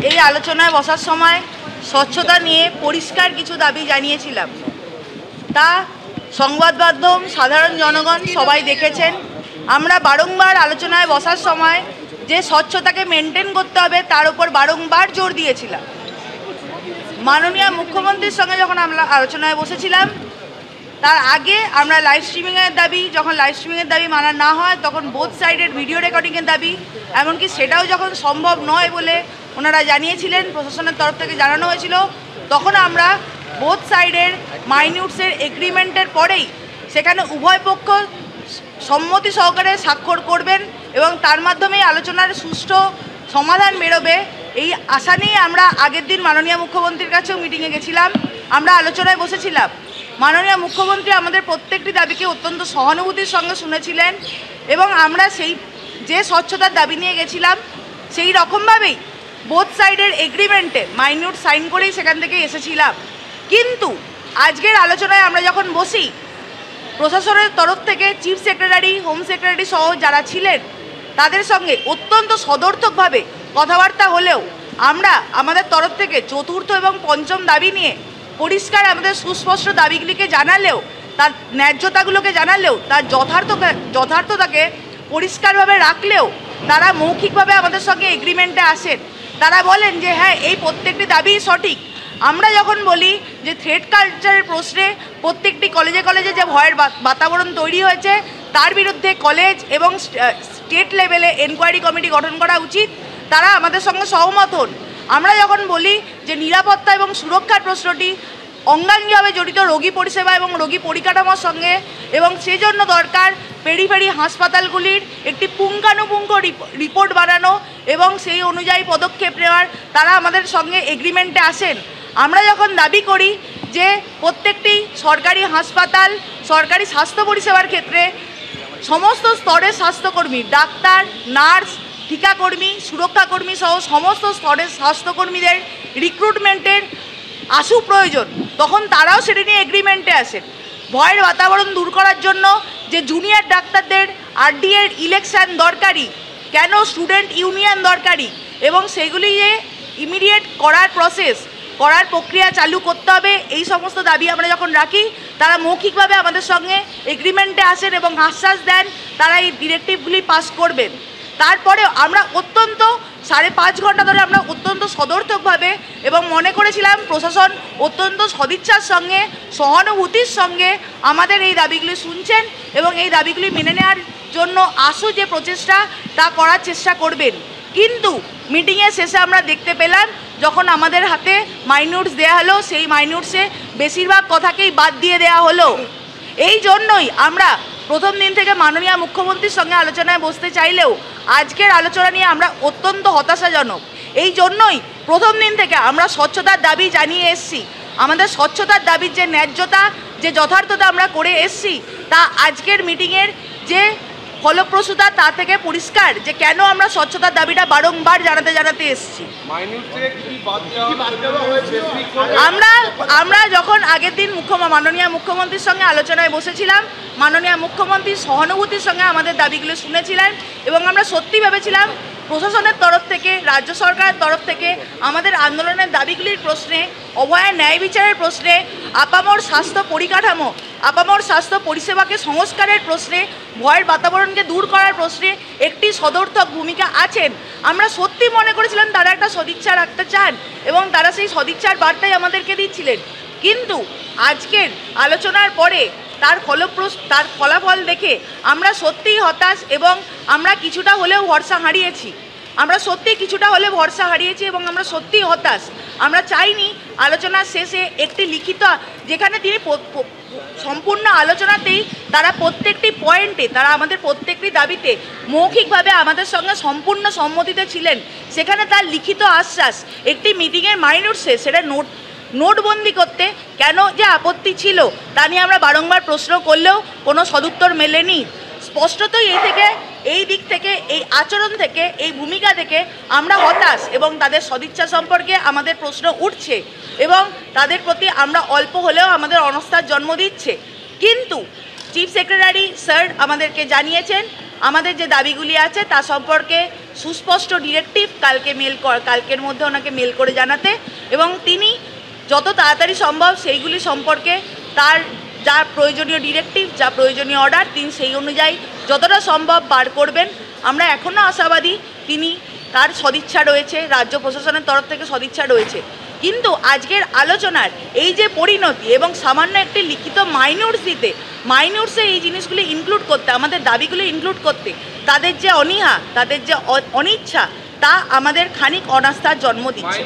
এই আলোচনায় বসার সময় স্বচ্ছতা নিয়ে পরিষ্কার কিছু দাবি জানিয়েছিলাম। তা সংবাদ মাধ্যম, সাধারণ জনগণ সবাই দেখেছেন। আমরা বারংবার আলোচনায় বসার সময় যে স্বচ্ছতাকে মেনটেন করতে হবে তার উপর বারংবার জোর দিয়েছিলাম। মাননীয় মুখ্যমন্ত্রীর সঙ্গে যখন আমরা আলোচনায় বসেছিলাম, তার আগে আমরা লাইভ স্ট্রিমিংয়ের দাবি, যখন লাইভ স্ট্রিমিংয়ের দাবি মানা না হয় তখন বোথ সাইডের ভিডিও রেকর্ডিংয়ের দাবি, এমনকি সেটাও যখন সম্ভব নয় বলে ওনারা জানিয়েছিলেন, প্রশাসনের তরফ থেকে জানানো হয়েছিল, তখন আমরা বোথ সাইডের মাইনিউটসের এগ্রিমেন্টের পরেই সেখানে উভয় পক্ষ সম্মতি সহকারে স্বাক্ষর করবেন এবং তার মাধ্যমেই আলোচনার সুষ্ঠু সমাধান বেরোবে, এই আশা নিয়ে আমরা আগের দিন মাননীয় মুখ্যমন্ত্রীর কাছেও মিটিংয়ে গেছিলাম। আমরা আলোচনায় বসেছিলাম। মাননীয় মুখ্যমন্ত্রী আমাদের প্রত্যেকটি দাবিকে অত্যন্ত সহানুভূতির সঙ্গে শুনেছিলেন এবং আমরা সেই যে স্বচ্ছতার দাবি নিয়ে গেছিলাম সেই রকমভাবেই বোথ সাইডের এগ্রিমেন্টে মাইনিউট সাইন করেই সেখান থেকে এসেছিলাম। কিন্তু আজকের আলোচনায় আমরা যখন বসি, প্রশাসনের তরফ থেকে চিফ সেক্রেটারি, হোম সেক্রেটারি সহ যারা ছিলেন তাদের সঙ্গে অত্যন্ত সদর্থকভাবে কথাবার্তা হলেও আমরা আমাদের তরফ থেকে চতুর্থ এবং পঞ্চম দাবি নিয়ে পরিষ্কার আমাদের সুস্পষ্ট দাবিগুলিকে জানালেও, তার ন্যায্যতাগুলোকে জানালেও, তার যথার্থতাকে পরিষ্কারভাবে রাখলেও তারা মৌখিকভাবে আমাদের সঙ্গে এগ্রিমেন্টে আসেন। তারা বলেন যে হ্যাঁ, এই প্রত্যেকটি দাবি সঠিক। আমরা যখন বলি যে থ্রেড কালচারের প্রশ্নে প্রত্যেকটি কলেজে কলেজে যে ভয়ের বাতাবরণ তৈরি হয়েছে তার বিরুদ্ধে কলেজ এবং স্টেট লেভেলে এনকোয়ারি কমিটি গঠন করা উচিত, তারা আমাদের সঙ্গে সহমত হন। আমরা যখন বলি যে নিরাপত্তা এবং সুরক্ষার প্রশ্নটি অঙ্গাঙ্গিভাবে জড়িত রোগী পরিষেবা এবং রোগী পরিকাঠামোর সঙ্গে এবং সেজন্য দরকার পেরিফেরি হাসপাতালগুলির একটি পুঙ্খানুপুঙ্খ রিপোর্ট বানানো এবং সেই অনুযায়ী পদক্ষেপ নেওয়ার, তারা আমাদের সঙ্গে এগ্রিমেন্টে আসেন। আমরা যখন দাবি করি যে প্রত্যেকটি সরকারি হাসপাতাল, সরকারি স্বাস্থ্য পরিষেবার ক্ষেত্রে সমস্ত স্তরের স্বাস্থ্যকর্মী, ডাক্তার, নার্স, টিকাকর্মী, সুরক্ষাকর্মী সহ সমস্ত স্তরের স্বাস্থ্যকর্মীদের রিক্রুটমেন্টের আশু প্রয়োজন, তখন তারাও সেটা নিয়ে এগ্রিমেন্টে আসেন। ভয়ের বাতাবরণ দূর করার জন্য যে জুনিয়র ডাক্তারদের আরডিএর ইলেকশন দরকারি, কেন স্টুডেন্ট ইউনিয়ন দরকারি এবং সেগুলি যে ইমিডিয়েট করার প্রক্রিয়া চালু করতে হবে, এই সমস্ত দাবি আমরা যখন রাখি তারা মৌখিকভাবে আমাদের সঙ্গে এগ্রিমেন্টে আসেন এবং আশ্বাস দেন তারা এই ডিরেক্টিভগুলি পাস করবেন। তারপরে আমরা অত্যন্ত 5.5 ঘন্টা ধরে আমরা অত্যন্ত সদর্থকভাবে এবং মনে করেছিলাম প্রশাসন অত্যন্ত সদিচ্ছার সঙ্গে, সহানুভূতির সঙ্গে আমাদের এই দাবিগুলি শুনছেন এবং এই দাবিগুলি মেনে নেওয়ার জন্য আশু যে প্রচেষ্টা তা করার চেষ্টা করবেন। কিন্তু মিটিংয়ের শেষে আমরা দেখতে পেলাম যখন আমাদের হাতে মাইনিউটস দেওয়া হলো, সেই মাইনিউটসে বেশিরভাগ কথাকেই বাদ দিয়ে দেওয়া হলো। এই জন্যই আমরা প্রথম দিন থেকে মাননীয় মুখ্যমন্ত্রীর সঙ্গে আলোচনায় বসতে চাইলেও আজকের আলোচনা নিয়ে আমরা অত্যন্ত হতাশাজনক। এই জন্যই প্রথম দিন থেকে আমরা স্বচ্ছতার দাবি জানিয়ে এসেছি। আমাদের স্বচ্ছতার দাবির যে ন্যায্যতা, যে যথার্থতা আমরা করে এসেছি, তা আজকের মিটিংয়ের যে ফলপ্রসূতা তা থেকে পরিষ্কার যে কেন আমরা স্বচ্ছতার দাবিটা বারংবার জানাতে এসেছি। আমরা যখন আগের দিন মাননীয় মুখ্যমন্ত্রীর সঙ্গে আলোচনায় বসেছিলাম, মাননীয় মুখ্যমন্ত্রী সহানুভূতির সঙ্গে আমাদের দাবিগুলো শুনেছিলেন এবং আমরা সত্যি ভেবেছিলাম প্রশাসনের তরফ থেকে, রাজ্য সরকারের তরফ থেকে আমাদের আন্দোলনের দাবিগুলির প্রশ্নে, অভয়া ন্যায় বিচারের প্রশ্নে, আপামর স্বাস্থ্য পরিকাঠামো, আপামর স্বাস্থ্য পরিষেবাকে সংস্কারের প্রশ্নে, ভয়ের বাতাবরণকে দূর করার প্রশ্নে একটি সদর্থক ভূমিকা আছেন। আমরা সত্যি মনে করেছিলাম তারা একটা সদিচ্ছা রাখতে চান এবং তারা সেই সদিচ্ছার বার্তাই আমাদেরকে দিচ্ছিলেন। কিন্তু আজকের আলোচনার পরে তার ফলাফল দেখে আমরা সত্যিই হতাশ এবং আমরা কিছুটা হলেও ভরসা হারিয়েছি। এবং আমরা সত্যিই হতাশ। আমরা চাইনি আলোচনার শেষে একটি লিখিত, যেখানে তিনি সম্পূর্ণ আলোচনাতেই তারা প্রত্যেকটি পয়েন্টে, তারা আমাদের প্রত্যেকটি দাবিতে মৌখিকভাবে আমাদের সঙ্গে সম্পূর্ণ সম্মতিতে ছিলেন, সেখানে তার লিখিত আশ্বাস একটি মিটিংয়ের মাইনিউটসে সেটা নোটবন্দি করতে কেন যে আপত্তি ছিল তা নিয়ে আমরা বারংবার প্রশ্ন করলেও কোনো সদুত্তর মেলেনি। স্পষ্টতই এই দিক থেকে, এই আচরণ থেকে, এই ভূমিকা থেকে আমরা হতাশ এবং তাদের সদিচ্ছা সম্পর্কে আমাদের প্রশ্ন উঠছে এবং তাদের প্রতি আমরা অল্প হলেও আমাদের অনাস্থার জন্ম দিচ্ছে। কিন্তু চিফ সেক্রেটারি স্যার আমাদেরকে জানিয়েছেন আমাদের যে দাবিগুলি আছে তা সম্পর্কে সুস্পষ্ট ডিরেক্টিভ কালকের মধ্যে ওনাকে মেল করে জানাতে, এবং তিনি যত তাড়াতাড়ি সম্ভব সেইগুলি সম্পর্কে তার যা প্রয়োজনীয় ডিরেক্টিভ, যা প্রয়োজনীয় অর্ডার, তিনি সেই অনুযায়ী যতটা সম্ভব বার করবেন। আমরা এখনও আশাবাদী তার সদিচ্ছা রয়েছে, রাজ্য প্রশাসনের তরফ থেকে সদিচ্ছা রয়েছে। কিন্তু আজকের আলোচনার এই যে পরিণতি এবং সামান্য একটি লিখিত মাইনর্সে এই জিনিসগুলি ইনক্লুড করতে, আমাদের দাবিগুলি ইনক্লুড করতে তাদের যে অনীহা, তাদের যে অনিচ্ছা, তা আমাদের খানিক অনাস্থার জন্ম দিচ্ছে।